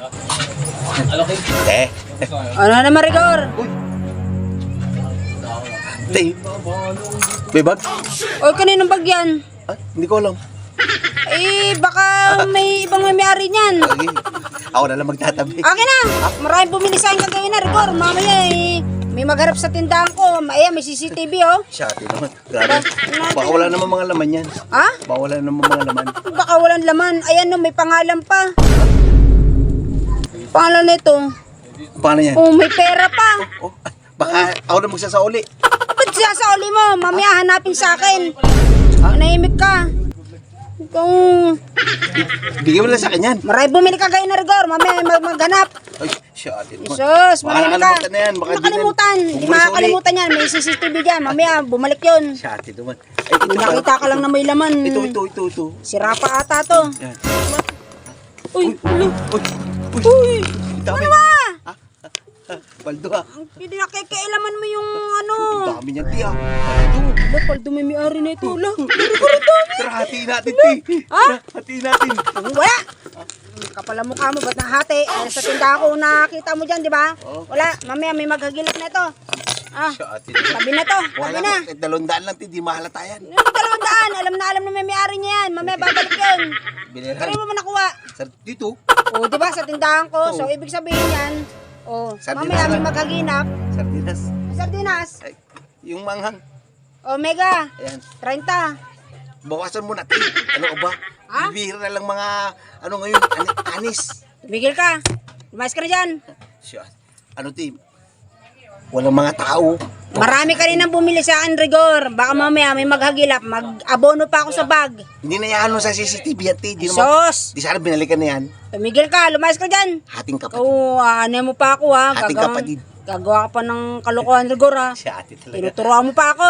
Eh. Ano naman, Rigor? Tay. May bag? O, kaninong bag yan? Ah, hindi ko alam. Eh, baka may ibang may-ari niyan. Sige. Ako na lang magtatabi. Akin na! Maraming bumili sa akin kagawin na, Rigor. Mamaya eh, may magharap sa tindahan ko. Ayan, may CCTV oh. Shati naman. Grabe. Baka wala naman mga laman yan. Ha? Baka wala naman mga laman. Baka walang laman. Ayan no, may pangalan pa. Pangalan na ito. Paano yan? Oh, may pera pa. Oh, baka ako na magsasauli. Ba't siya sa uli mo? Mamaya hanapin sa akin. Manahimik ka. Ikaw, Bigyan mo lang sa akin yan. maray bumili ka kayo na, Rigor. Mamaya maghanap. Ay, shati naman. Sus, Baka manahimik ka. nakalimutan na yan. Baka Hindi nakalimutan. Hindi Bumalik sa uli. makakalimutan yan. May CCTV dyan. Mamaya bumalik yun. Shati naman. Ay, ito ba? Nakita ka lang na may laman. Ito. Sira pa ata to. Yan. Uy, ulo. Uy. Uy. Dami. Ano ba? Paldo ah. Hindi nakikialaman mo yung ano. Dami niyan, tiya. Paldo. Bakal dumimi-ari na ito. Wala. Tara, hatiin natin, ti. Ha? Hatiin natin. Wala. Kapala mukha mo, ba't nahati? Sa tindahan ko nakita mo dyan, di ba? Oo. Wala. Mamaya may maghagilap na ito. Ah, Shati. tabi na to. Tabi Wala na. ko. 200 lang, ti. Di mahalata yan. Yung 200, alam na may-ari niya yan. Mamaya babalik yun. Binirhan. Kaya mo nakuha. Dito. O, di ba, sa tindahan ko. Oo. So, ibig sabihin yan, Sardinas mamaya may lang. maghaginap. Sardinas. Sardinas. Ay, yung manghang. Omega. Ayan. 30. Bawasan mo na, ti. Ano ka ba? Ha? Bibihira na lang mga, ano ngayon, anis. Tumigil ka. Lumayas ka na dyan. Siya. Ano, ti? Walang mga tao. Marami ka rin nang bumili sa akin, Rigor. Baka mamaya may maghagilap. Mag-abono pa ako sa bag. Hindi na yan, ano, sa CCTV yan, ti. Di naman. Sos! Di sana binalikan na yan. Tumigil ka. Lumayas ka dyan. Hating kapatid. Oo, ano mo pa ako ha. Ating kapatid. Gagawa ka pa ng kalokohan, Rigor ha. Siya, ati talaga. Tinuturoan mo pa ako.